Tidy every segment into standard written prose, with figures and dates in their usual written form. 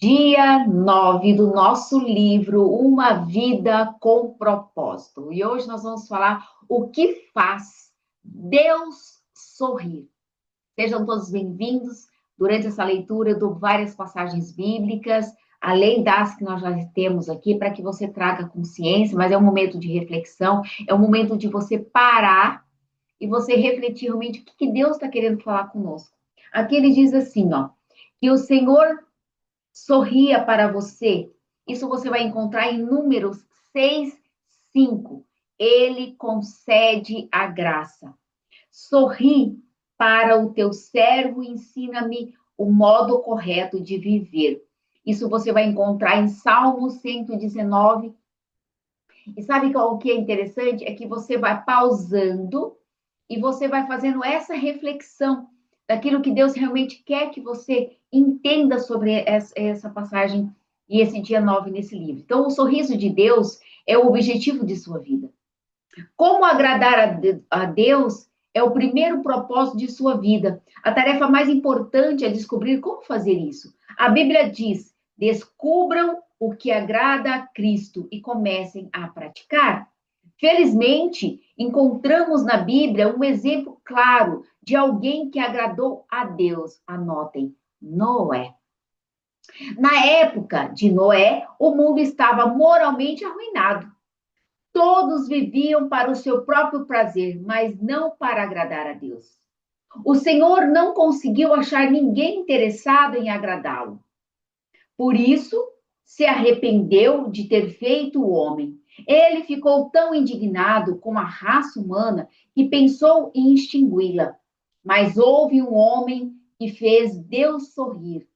Dia 9 do nosso livro Uma Vida com Propósito. E hoje nós vamos falar o que faz Deus sorrir. Sejam todos bem-vindos. Durante essa leitura, eu dou várias passagens bíblicas, além das que nós já temos aqui, para que você traga consciência, mas é um momento de reflexão, é um momento de você parar e você refletir realmente o que Deus está querendo falar conosco. Aqui ele diz assim, ó, que o Senhor sorria para você. Isso você vai encontrar em Números 6, 5. Ele concede a graça. Sorri para o teu servo, ensina-me o modo correto de viver. Isso você vai encontrar em Salmo 119. E sabe o que é interessante? É que você vai pausando e você vai fazendo essa reflexão daquilo que Deus realmente quer que você entenda sobre essa passagem e esse dia 9 nesse livro. Então, o sorriso de Deus é o objetivo de sua vida. Como agradar a Deus é o primeiro propósito de sua vida. A tarefa mais importante é descobrir como fazer isso. A Bíblia diz: descubram o que agrada a Cristo e comecem a praticar. Felizmente, encontramos na Bíblia um exemplo claro de alguém que agradou a Deus. Anotem, Noé. Na época de Noé, o mundo estava moralmente arruinado. Todos viviam para o seu próprio prazer, mas não para agradar a Deus. O Senhor não conseguiu achar ninguém interessado em agradá-lo. Por isso, se arrependeu de ter feito o homem. Ele ficou tão indignado com a raça humana que pensou em extingui-la. Mas houve um homem que fez Deus sorrir.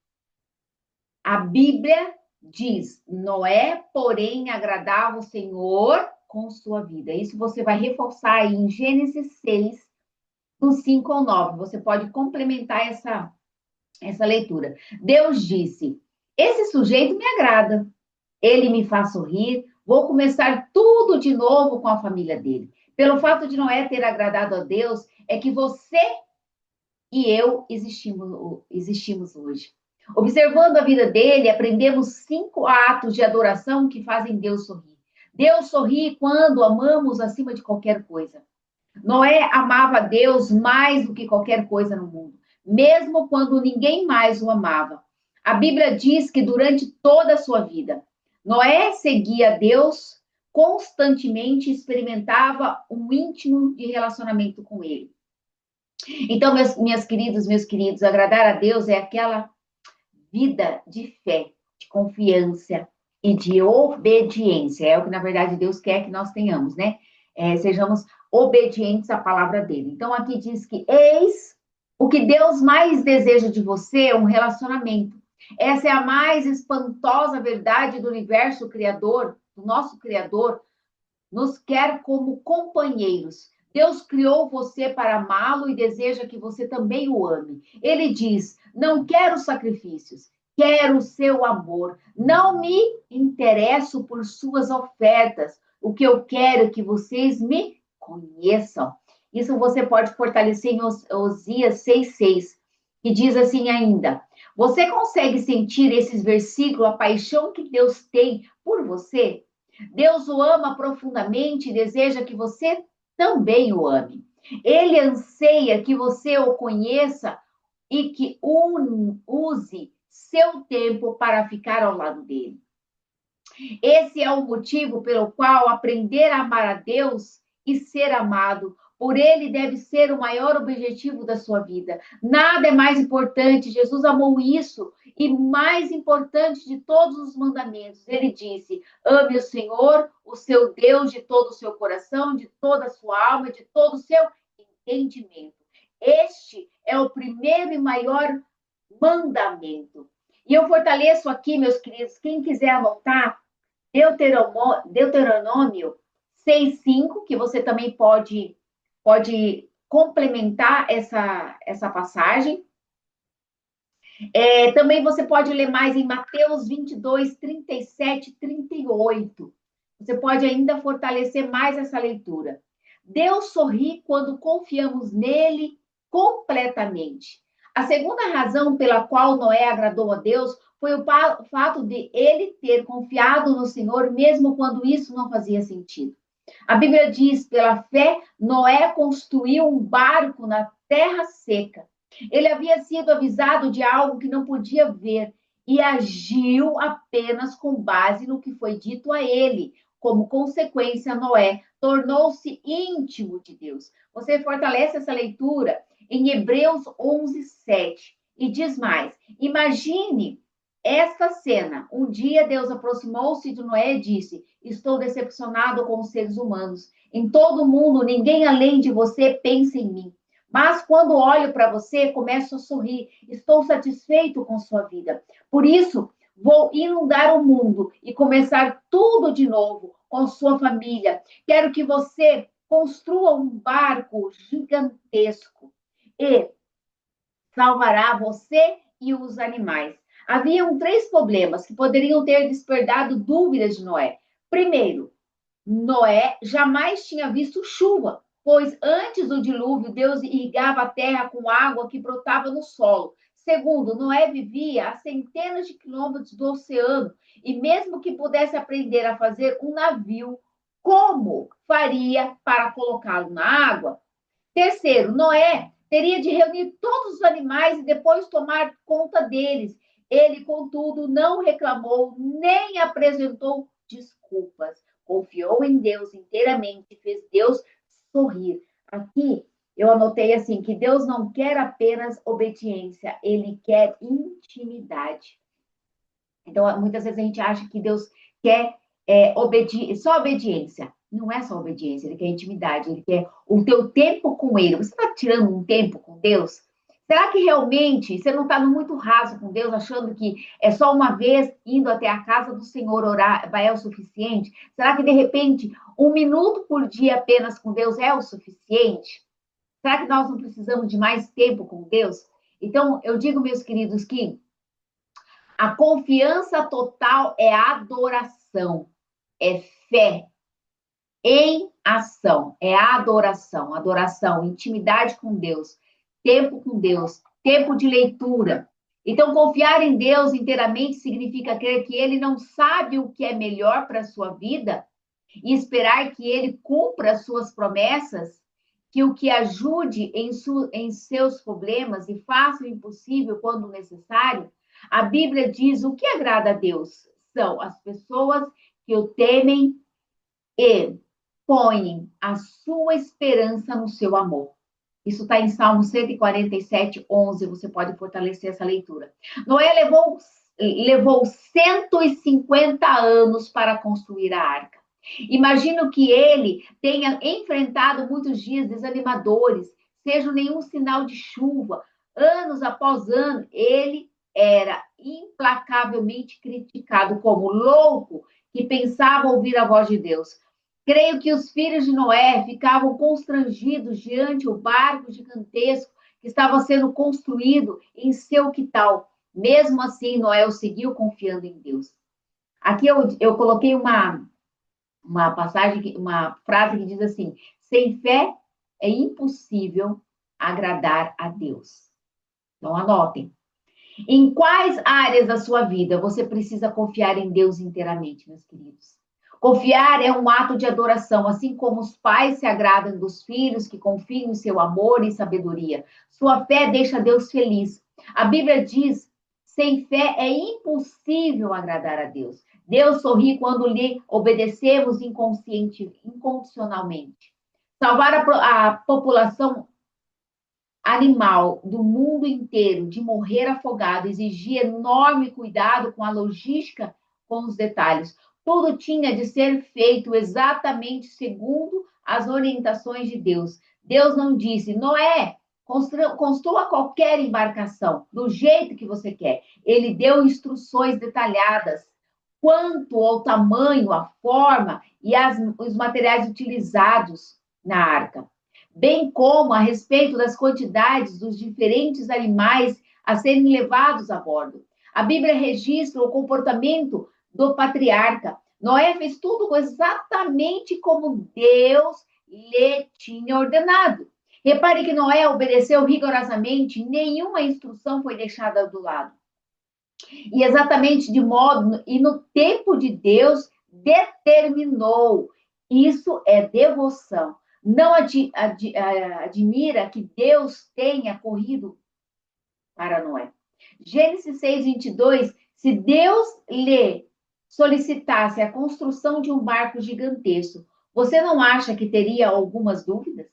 A Bíblia diz: Noé, porém, agradava o Senhor com sua vida. Isso você vai reforçar aí em Gênesis 6, do 5 ao 9. Você pode complementar essa leitura. Deus disse: esse sujeito me agrada, ele me faz sorrir, vou começar tudo de novo com a família dele. Pelo fato de Noé ter agradado a Deus, é que você e eu existimos hoje. Observando a vida dele, aprendemos 5 atos de adoração que fazem Deus sorrir. Deus sorri quando amamos acima de qualquer coisa. Noé amava Deus mais do que qualquer coisa no mundo, mesmo quando ninguém mais o amava. A Bíblia diz que durante toda a sua vida, Noé seguia Deus constantemente, experimentava um íntimo de relacionamento com ele. Então, minhas queridas, meus queridos, agradar a Deus é aquela vida de fé, de confiança e de obediência. É o que, na verdade, Deus quer que nós tenhamos, né? Sejamos obedientes à palavra dele. Então, aqui diz que eis o que Deus mais deseja de você é um relacionamento. Essa é a mais espantosa verdade do universo criador, do nosso Criador, nos quer como companheiros. Deus criou você para amá-lo e deseja que você também o ame. Ele diz: não quero sacrifícios, quero o seu amor. Não me interesso por suas ofertas. O que eu quero é que vocês me conheçam. Isso você pode fortalecer em Osias 6,6, que diz assim ainda: você consegue sentir esses versículos, a paixão que Deus tem por você? Deus o ama profundamente e deseja que você também o ame. Ele anseia que você o conheça e que use seu tempo para ficar ao lado dele. Esse é o motivo pelo qual aprender a amar a Deus e ser amado por Ele deve ser o maior objetivo da sua vida. Nada é mais importante. Jesus amou isso e mais importante de todos os mandamentos. Ele disse: ame o Senhor, o seu Deus, de todo o seu coração, de toda a sua alma, de todo o seu entendimento. Este é o primeiro e maior mandamento. E eu fortaleço aqui, meus queridos, quem quiser anotar, Deuteronômio 6,5, que você também pode complementar essa passagem. Também você pode ler mais em Mateus 22, 37, 38. Você pode ainda fortalecer mais essa leitura. Deus sorri quando confiamos nele completamente. A segunda razão pela qual Noé agradou a Deus foi o fato de ele ter confiado no Senhor, mesmo quando isso não fazia sentido. A Bíblia diz: pela fé, Noé construiu um barco na terra seca. Ele havia sido avisado de algo que não podia ver e agiu apenas com base no que foi dito a ele. Como consequência, Noé tornou-se íntimo de Deus. Você fortalece essa leitura em Hebreus 11, 7. E diz mais: imagine esta cena. Um dia Deus aproximou-se de Noé e disse: estou decepcionado com os seres humanos. Em todo o mundo, ninguém além de você pensa em mim. Mas quando olho para você, começo a sorrir. Estou satisfeito com sua vida. Por isso, vou inundar o mundo e começar tudo de novo com sua família. Quero que você construa um barco gigantesco e salvará você e os animais. Haviam três problemas que poderiam ter despertado dúvidas de Noé. Primeiro, Noé jamais tinha visto chuva, pois antes do dilúvio, Deus irrigava a terra com água que brotava no solo. Segundo, Noé vivia a centenas de quilômetros do oceano e, mesmo que pudesse aprender a fazer um navio, como faria para colocá-lo na água? Terceiro, Noé teria de reunir todos os animais e depois tomar conta deles. Ele, contudo, não reclamou nem apresentou desculpas. Confiou em Deus inteiramente e fez Deus sorrir. Aqui eu anotei assim que Deus não quer apenas obediência, ele quer intimidade. Então, muitas vezes a gente acha que Deus quer só obediência. Não é só obediência, ele quer intimidade, ele quer o teu tempo com ele. Você está tirando um tempo com Deus? Será que realmente você não está muito raso com Deus, achando que é só uma vez indo até a casa do Senhor orar vai é o suficiente? Será que de repente um minuto por dia apenas com Deus é o suficiente? Será que nós não precisamos de mais tempo com Deus? Então, eu digo, meus queridos, que a confiança total é adoração, é fé em ação, é adoração, adoração, intimidade com Deus, tempo de leitura. Então, confiar em Deus inteiramente significa crer que Ele não sabe o que é melhor para a sua vida e esperar que Ele cumpra as suas promessas, que o que ajude em seus problemas e faça o impossível quando necessário. A Bíblia diz: o que agrada a Deus são as pessoas que o temem e põem a sua esperança no seu amor. Isso está em Salmo 147, 11. Você pode fortalecer essa leitura. Noé levou 150 anos para construir a arca. Imagino que ele tenha enfrentado muitos dias desanimadores, seja nenhum sinal de chuva, anos após ano, ele era implacavelmente criticado como louco que pensava ouvir a voz de Deus. Creio que os filhos de Noé ficavam constrangidos diante o barco gigantesco que estava sendo construído em seu quintal. Mesmo assim, Noé seguiu confiando em Deus. Aqui eu coloquei uma passagem, uma frase que diz assim: sem fé é impossível agradar a Deus. Então, anotem. Em quais áreas da sua vida você precisa confiar em Deus inteiramente, meus queridos? Confiar é um ato de adoração, assim como os pais se agradam dos filhos que confiam em seu amor e sabedoria. Sua fé deixa Deus feliz. A Bíblia diz: sem fé é impossível agradar a Deus. Deus sorri quando lhe obedecemos incondicionalmente. Salvar a população animal do mundo inteiro de morrer afogado exigia enorme cuidado com a logística, com os detalhes. Tudo tinha de ser feito exatamente segundo as orientações de Deus. Deus não disse: Noé, construa qualquer embarcação do jeito que você quer. Ele deu instruções detalhadas quanto ao tamanho, a forma e os materiais utilizados na arca, bem como a respeito das quantidades dos diferentes animais a serem levados a bordo. A Bíblia registra o comportamento do patriarca. Noé fez tudo exatamente como Deus lhe tinha ordenado. Repare que Noé obedeceu rigorosamente, nenhuma instrução foi deixada do lado. E exatamente de modo, e no tempo de Deus, determinou. Isso é devoção. Não admira que Deus tenha corrido para Noé. Gênesis 6:22, se Deus lhe solicitasse a construção de um barco gigantesco, você não acha que teria algumas dúvidas,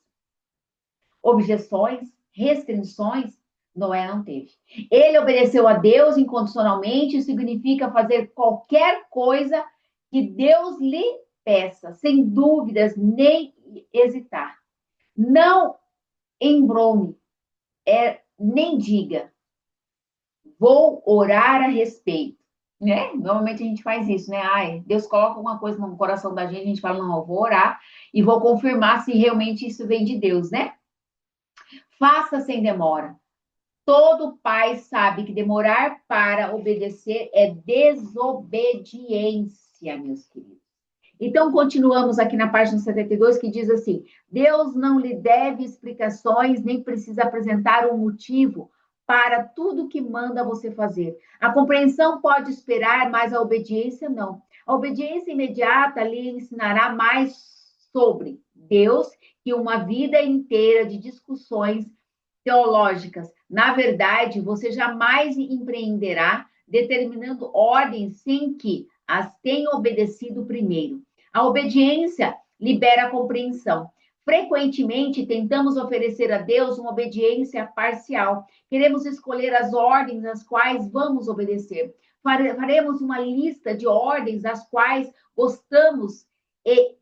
objeções, restrições? Noé não teve. Ele obedeceu a Deus incondicionalmente, isso significa fazer qualquer coisa que Deus lhe peça, sem dúvidas nem hesitar. Não embrome, nem diga, vou orar a respeito. Né? Normalmente a gente faz isso, né? Ai, Deus coloca alguma coisa no coração da gente, a gente fala, não, eu vou orar e vou confirmar se realmente isso vem de Deus, né? Faça sem demora. Todo pai sabe que demorar para obedecer é desobediência, meus queridos. Então, continuamos aqui na página 72, que diz assim: Deus não lhe deve explicações, nem precisa apresentar um motivo para tudo que manda você fazer. A compreensão pode esperar, mas a obediência não. A obediência imediata lhe ensinará mais sobre Deus que uma vida inteira de discussões teológicas. Na verdade, você jamais empreenderá determinando ordens sem que as tenha obedecido primeiro. A obediência libera a compreensão. Frequentemente, tentamos oferecer a Deus uma obediência parcial. Queremos escolher as ordens às quais vamos obedecer. Faremos uma lista de ordens às quais gostamos e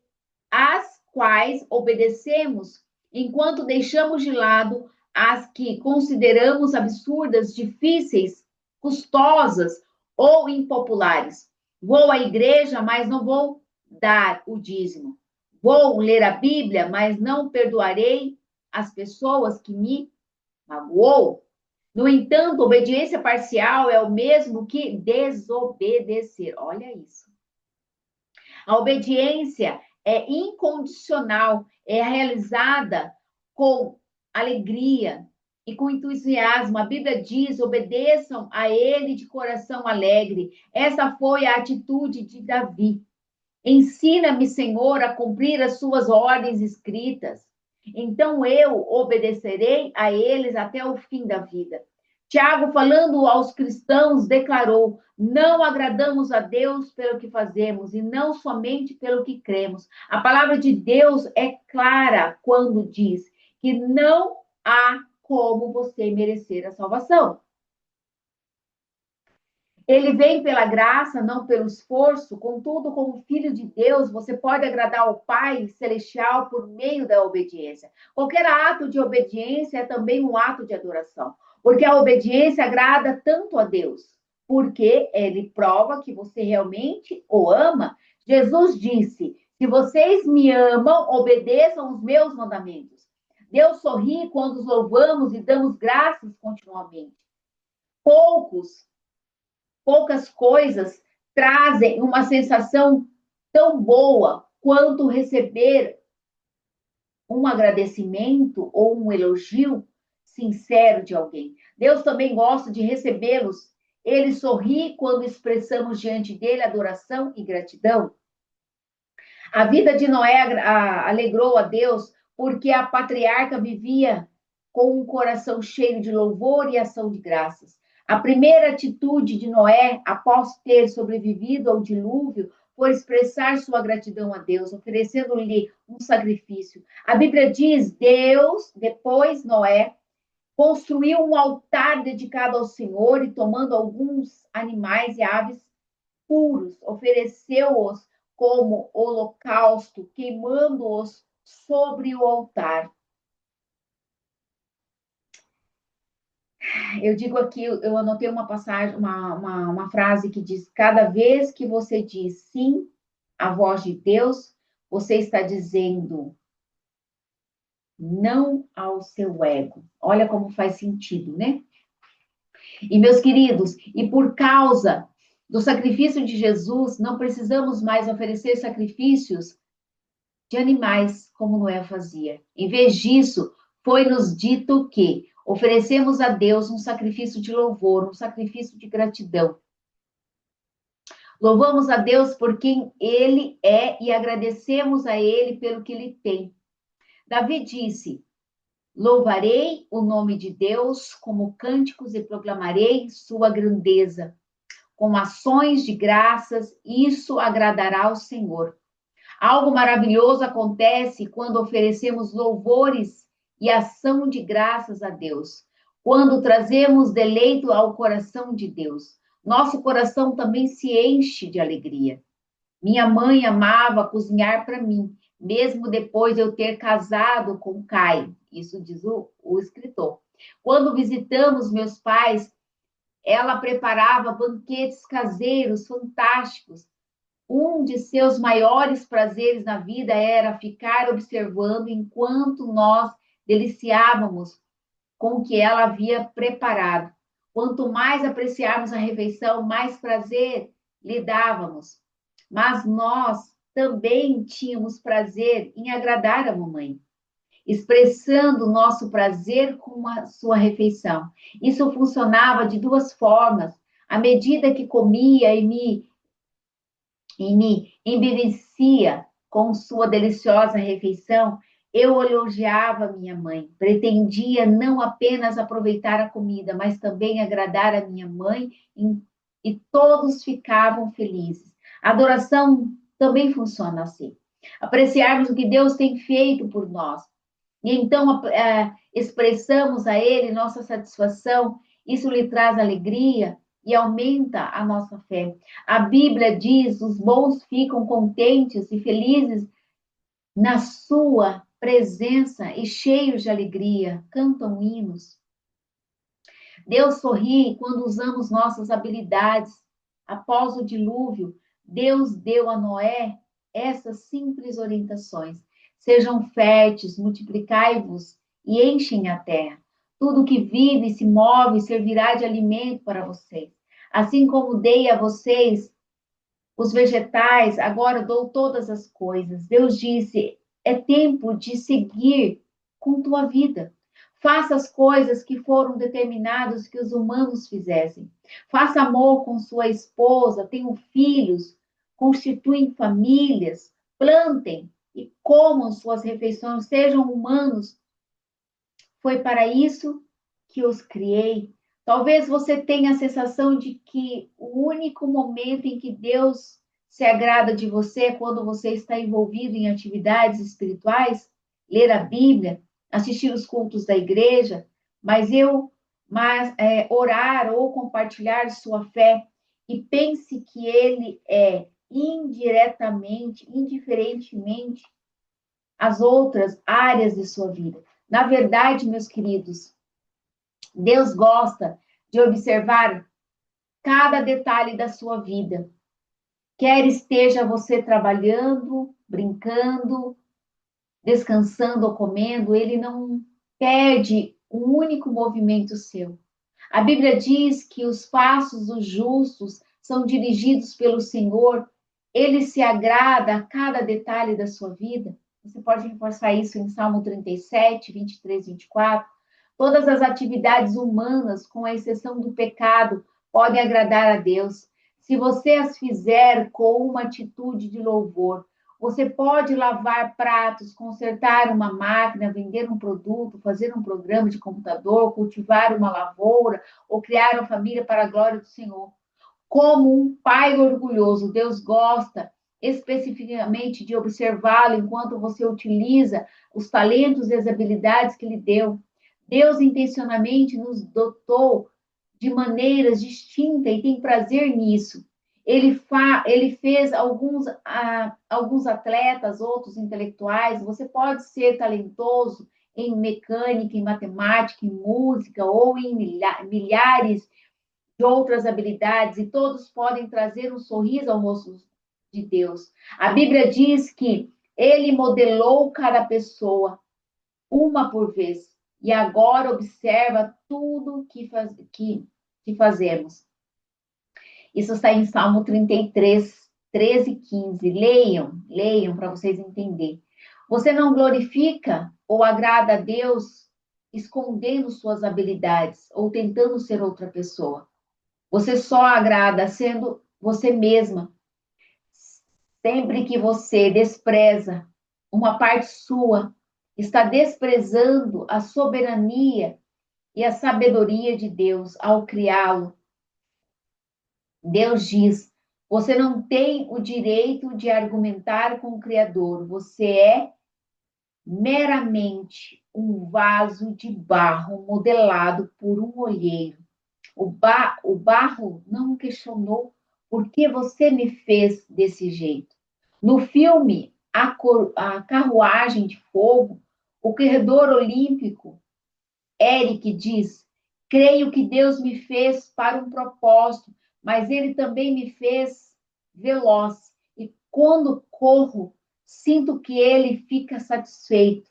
às quais obedecemos, enquanto deixamos de lado as que consideramos absurdas, difíceis, custosas ou impopulares. Vou à igreja, mas não vou dar o dízimo. Vou ler a Bíblia, mas não perdoarei as pessoas que me magoou. No entanto, obediência parcial é o mesmo que desobedecer. Olha isso. A obediência é incondicional, é realizada com alegria e com entusiasmo. A Bíblia diz: obedeçam a ele de coração alegre. Essa foi a atitude de Davi. Ensina-me, Senhor, a cumprir as suas ordens escritas. Então eu obedecerei a eles até o fim da vida. Tiago, falando aos cristãos, declarou: não agradamos a Deus pelo que fazemos e não somente pelo que cremos. A palavra de Deus é clara quando diz que não há como você merecer a salvação. Ele vem pela graça, não pelo esforço. Contudo, como filho de Deus, você pode agradar ao Pai Celestial por meio da obediência. Qualquer ato de obediência é também um ato de adoração, porque a obediência agrada tanto a Deus, porque ele prova que você realmente o ama. Jesus disse: se vocês me amam, obedeçam os meus mandamentos. Deus sorri quando os louvamos e damos graças continuamente. Poucas coisas trazem uma sensação tão boa quanto receber um agradecimento ou um elogio sincero de alguém. Deus também gosta de recebê-los. Ele sorri quando expressamos diante dele adoração e gratidão. A vida de Noé alegrou a Deus porque a patriarca vivia com um coração cheio de louvor e ação de graças. A primeira atitude de Noé, após ter sobrevivido ao dilúvio, foi expressar sua gratidão a Deus, oferecendo-lhe um sacrifício. A Bíblia diz: Deus, depois Noé, construiu um altar dedicado ao Senhor e, tomando alguns animais e aves puros, ofereceu-os como holocausto, queimando-os sobre o altar. Eu digo aqui, eu anotei uma passagem, uma frase que diz: cada vez que você diz sim à voz de Deus, você está dizendo não ao seu ego. Olha como faz sentido, né? E meus queridos, e por causa do sacrifício de Jesus, não precisamos mais oferecer sacrifícios de animais, como Noé fazia. Em vez disso, foi-nos dito que Oferecemos a Deus um sacrifício de louvor, um sacrifício de gratidão. Louvamos a Deus por quem Ele é e agradecemos a Ele pelo que Ele tem. Davi disse: louvarei o nome de Deus como cânticos e proclamarei sua grandeza. Com ações de graças, isso agradará ao Senhor. Algo maravilhoso acontece quando oferecemos louvores e ação de graças a Deus. Quando trazemos deleito ao coração de Deus, nosso coração também se enche de alegria. Minha mãe amava cozinhar para mim, mesmo depois de eu ter casado com Caio. Isso diz o escritor. Quando visitamos meus pais, ela preparava banquetes caseiros fantásticos. Um de seus maiores prazeres na vida era ficar observando enquanto nós deliciávamos com o que ela havia preparado. Quanto mais apreciarmos a refeição, mais prazer lhe dávamos. Mas nós também tínhamos prazer em agradar a mamãe, expressando nosso prazer com a sua refeição. Isso funcionava de duas formas. À medida que comia e me embevecia com sua deliciosa refeição, eu elogiava minha mãe. Pretendia não apenas aproveitar a comida, mas também agradar a minha mãe e todos ficavam felizes. A adoração também funciona assim. Apreciarmos o que Deus tem feito por nós. E então expressamos a Ele nossa satisfação, isso lhe traz alegria e aumenta a nossa fé. A Bíblia diz: os bons ficam contentes e felizes na sua presença e cheios de alegria, cantam hinos. Deus sorri quando usamos nossas habilidades. Após o dilúvio, Deus deu a Noé essas simples orientações: sejam férteis, multiplicai-vos e enchem a terra. Tudo que vive e se move servirá de alimento para vocês. Assim como dei a vocês os vegetais, agora dou todas as coisas. Deus disse: é tempo de seguir com tua vida. Faça as coisas que foram determinadas que os humanos fizessem. Faça amor com sua esposa, tenham filhos, constituem famílias, plantem e comam suas refeições, sejam humanos. Foi para isso que os criei. Talvez você tenha a sensação de que o único momento em que Deus se agrada de você é quando você está envolvido em atividades espirituais, ler a Bíblia, assistir os cultos da igreja, orar ou compartilhar sua fé e pense que Ele é indiretamente, indiferentemente as outras áreas de sua vida. Na verdade, meus queridos, Deus gosta de observar cada detalhe da sua vida. Quer esteja você trabalhando, brincando, descansando ou comendo, Ele não perde um único movimento seu. A Bíblia diz que os passos dos justos são dirigidos pelo Senhor. Ele se agrada a cada detalhe da sua vida. Você pode reforçar isso em Salmo 37, 23, 24. Todas as atividades humanas, com exceção do pecado, podem agradar a Deus. Se você as fizer com uma atitude de louvor, você pode lavar pratos, consertar uma máquina, vender um produto, fazer um programa de computador, cultivar uma lavoura ou criar uma família para a glória do Senhor. Como um pai orgulhoso, Deus gosta especificamente de observá-lo enquanto você utiliza os talentos e as habilidades que lhe deu. Deus intencionalmente nos dotou de maneiras distintas e tem prazer nisso. Ele fez alguns atletas, outros intelectuais. Você pode ser talentoso em mecânica, em matemática, em música ou em milhares de outras habilidades, e todos podem trazer um sorriso ao rosto de Deus. A Bíblia diz que ele modelou cada pessoa, uma por vez, e agora observa tudo que fazemos. Isso está em Salmo 33, 13 e 15. Leiam para vocês entenderem. Você não glorifica ou agrada a Deus escondendo suas habilidades ou tentando ser outra pessoa. Você só agrada sendo você mesma. Sempre que você despreza uma parte sua, está desprezando a soberania e a sabedoria de Deus ao criá-lo. Deus diz: você não tem o direito de argumentar com o Criador, você é meramente um vaso de barro modelado por um olheiro. O barro não questionou por que você me fez desse jeito. No filme A Carruagem de Fogo, o corredor olímpico, Eric diz: creio que Deus me fez para um propósito, mas ele também me fez veloz. E quando corro, sinto que ele fica satisfeito.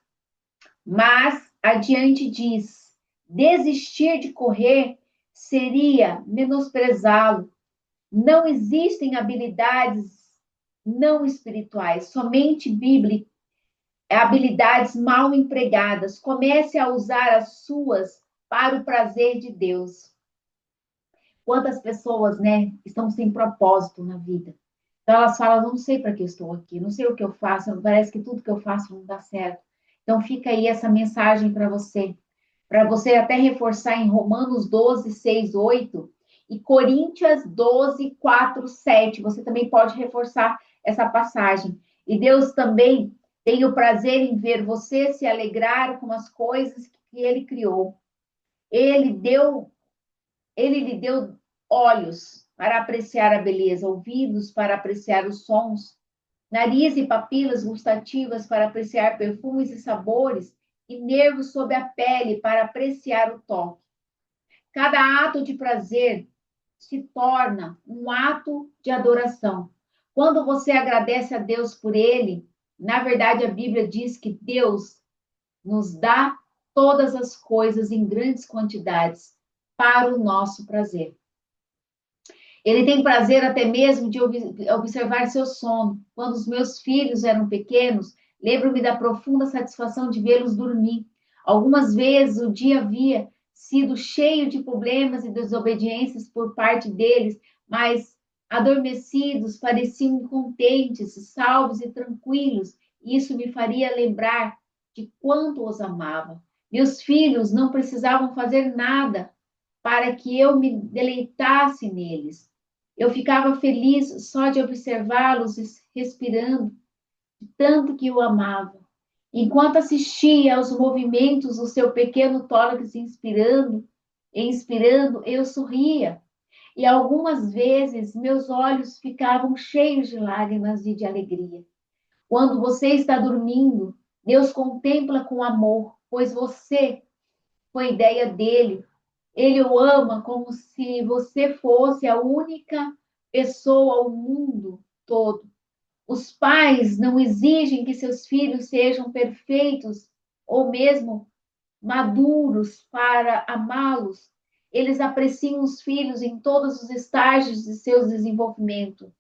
Mas adiante diz: desistir de correr seria menosprezá-lo. Não existem habilidades não espirituais, somente bíblicas, habilidades mal empregadas. Comece a usar as suas para o prazer de Deus. Quantas pessoas, né, estão sem propósito na vida? Então elas falam: não sei para que eu estou aqui, não sei o que eu faço, parece que tudo que eu faço não dá certo. Então fica aí essa mensagem para você até reforçar em Romanos 12, 6, 8 e Coríntios 12, 4, 7. Você também pode reforçar essa passagem. E Deus também tem o prazer em ver você se alegrar com as coisas que Ele criou. Ele deu, Ele lhe deu olhos para apreciar a beleza, ouvidos para apreciar os sons, nariz e papilas gustativas para apreciar perfumes e sabores, e nervos sob a pele para apreciar o toque. Cada ato de prazer se torna um ato de adoração. Quando você agradece a Deus por ele, na verdade a Bíblia diz que Deus nos dá todas as coisas em grandes quantidades para o nosso prazer. Ele tem prazer até mesmo de observar seu sono. Quando os meus filhos eram pequenos, lembro-me da profunda satisfação de vê-los dormir. Algumas vezes o dia havia sido cheio de problemas e desobediências por parte deles, mas adormecidos pareciam contentes, salvos e tranquilos. Isso me faria lembrar de quanto os amava. Meus filhos não precisavam fazer nada para que eu me deleitasse neles. Eu ficava feliz só de observá-los respirando, de tanto que o amava. Enquanto assistia aos movimentos do seu pequeno tórax inspirando, eu sorria. E algumas vezes meus olhos ficavam cheios de lágrimas e de alegria. Quando você está dormindo, Deus contempla com amor, pois você foi ideia dele. Ele o ama como se você fosse a única pessoa ao mundo todo. Os pais não exigem que seus filhos sejam perfeitos ou mesmo maduros para amá-los. Eles apreciam os filhos em todos os estágios de seu desenvolvimento.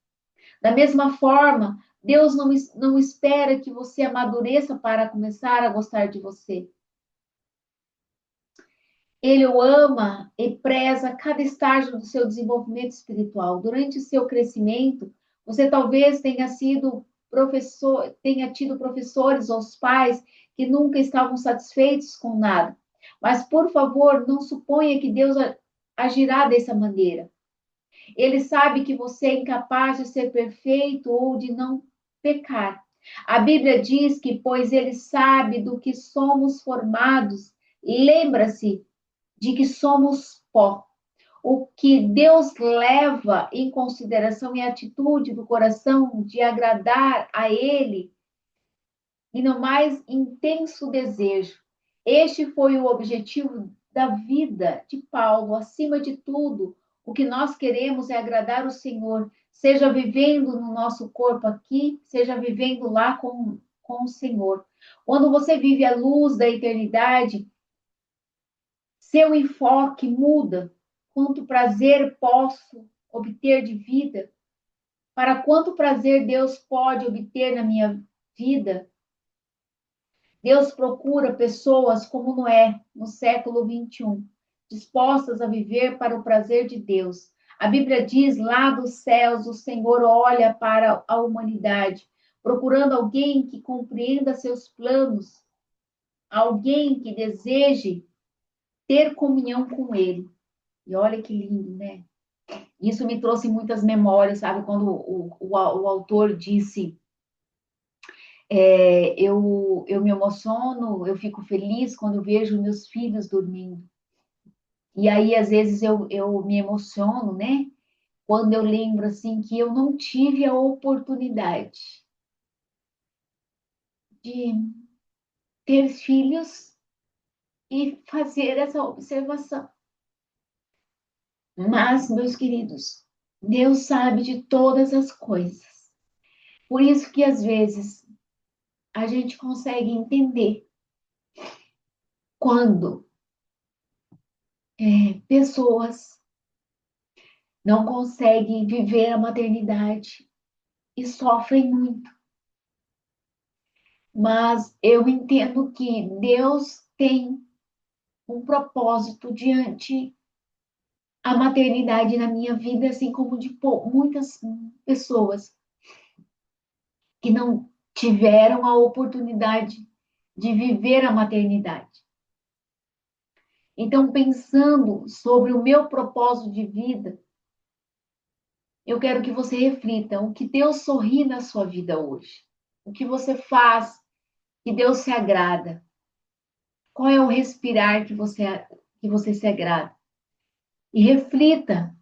Da mesma forma, Deus não espera que você amadureça para começar a gostar de você. Ele o ama e preza cada estágio do seu desenvolvimento espiritual. Durante o seu crescimento, você talvez tenha tido professores ou pais que nunca estavam satisfeitos com nada. Mas, por favor, não suponha que Deus agirá dessa maneira. Ele sabe que você é incapaz de ser perfeito ou de não pecar. A Bíblia diz que, pois ele sabe do que somos formados, lembra-se de que somos pó. O que Deus leva em consideração é a atitude do coração de agradar a Ele e no mais intenso desejo. Este foi o objetivo da vida de Paulo. Acima de tudo, o que nós queremos é agradar o Senhor, seja vivendo no nosso corpo aqui, seja vivendo lá com o Senhor. Quando você vive a luz da eternidade, seu enfoque muda. Quanto prazer posso obter de vida? Para quanto prazer Deus pode obter na minha vida? Deus procura pessoas como Noé, no século 21, dispostas a viver para o prazer de Deus. A Bíblia diz: lá dos céus, o Senhor olha para a humanidade, procurando alguém que compreenda seus planos, alguém que deseje ter comunhão com Ele. E olha que lindo, né? Isso me trouxe muitas memórias, sabe? Quando o autor disse eu me emociono, eu fico feliz quando eu vejo meus filhos dormindo. E aí, às vezes, eu me emociono, né? Quando eu lembro, assim, que eu não tive a oportunidade de ter filhos e fazer essa observação. Mas, meus queridos, Deus sabe de todas as coisas. Por isso que, às vezes, a gente consegue entender quando pessoas não conseguem viver a maternidade e sofrem muito. Mas eu entendo que Deus tem um propósito diante a maternidade na minha vida, assim como de muitas pessoas que não tiveram a oportunidade de viver a maternidade. Então, pensando sobre o meu propósito de vida, eu quero que você reflita o que Deus sorri na sua vida hoje. O que você faz que Deus se agrada. Qual é o respirar que você se agrada? E reflita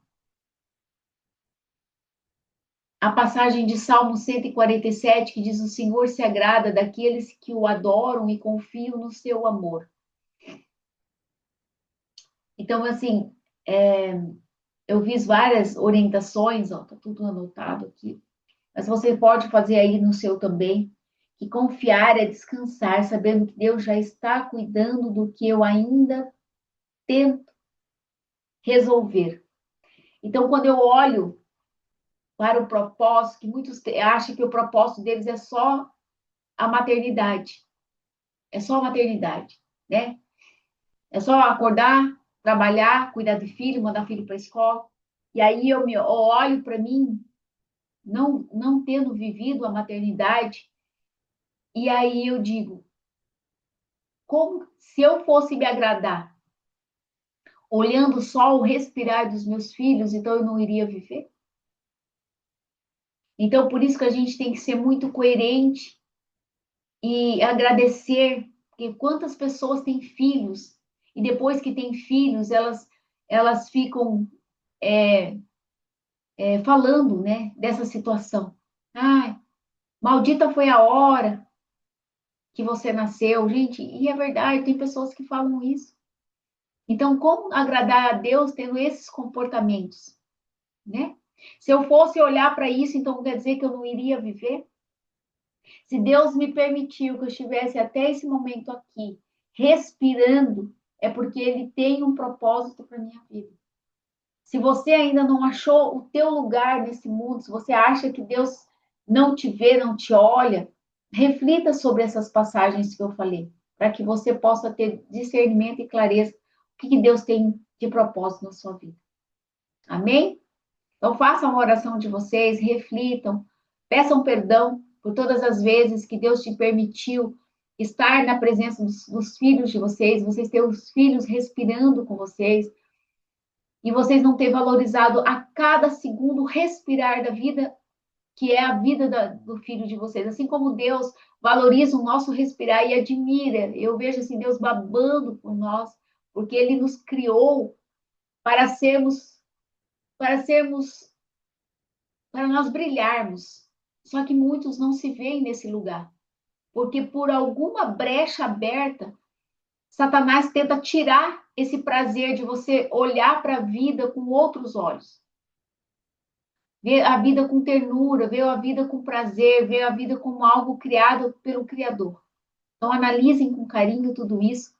a passagem de Salmo 147, que diz: O Senhor se agrada daqueles que o adoram e confiam no seu amor. Então, assim, eu fiz várias orientações, ó, tá tudo anotado aqui, mas você pode fazer aí no seu também, que confiar é descansar, sabendo que Deus já está cuidando do que eu ainda tento resolver. Então, quando eu olho para o propósito, que muitos acham que o propósito deles é só a maternidade, é só a maternidade, né? É só acordar, trabalhar, cuidar de filho, mandar filho para a escola. E aí eu olho para mim, não tendo vivido a maternidade, e aí eu digo, como se eu fosse me agradar, olhando só o respirar dos meus filhos, então eu não iria viver? Então, por isso que a gente tem que ser muito coerente e agradecer, porque quantas pessoas têm filhos, e depois que têm filhos, elas ficam falando, né, dessa situação. Ai, maldita foi a hora que você nasceu, gente, e é verdade, tem pessoas que falam isso. Então, como agradar a Deus tendo esses comportamentos, né? Se eu fosse olhar para isso, então quer dizer que eu não iria viver? Se Deus me permitiu que eu estivesse até esse momento aqui, respirando, é porque Ele tem um propósito para minha vida. Se você ainda não achou o teu lugar nesse mundo, se você acha que Deus não te vê, não te olha, reflita sobre essas passagens que eu falei, para que você possa ter discernimento e clareza o que Deus tem de propósito na sua vida. Amém? Então façam a oração de vocês, reflitam, peçam perdão por todas as vezes que Deus te permitiu estar na presença dos filhos de vocês ter os filhos respirando com vocês, e vocês não ter valorizado a cada segundo respirar da vida, que é a vida do filho de vocês. Assim como Deus valoriza o nosso respirar e admira, eu vejo assim Deus babando por nós, porque Ele nos criou para sermos, para sermos, para nós brilharmos. Só que muitos não se veem nesse lugar, porque por alguma brecha aberta, Satanás tenta tirar esse prazer de você olhar para a vida com outros olhos. Ver a vida com ternura, ver a vida com prazer, ver a vida como algo criado pelo Criador. Então, analisem com carinho tudo isso,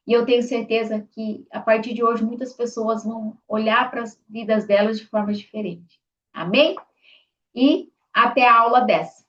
e eu tenho certeza que, a partir de hoje, muitas pessoas vão olhar para as vidas delas de forma diferente. Amém? E até a aula 10.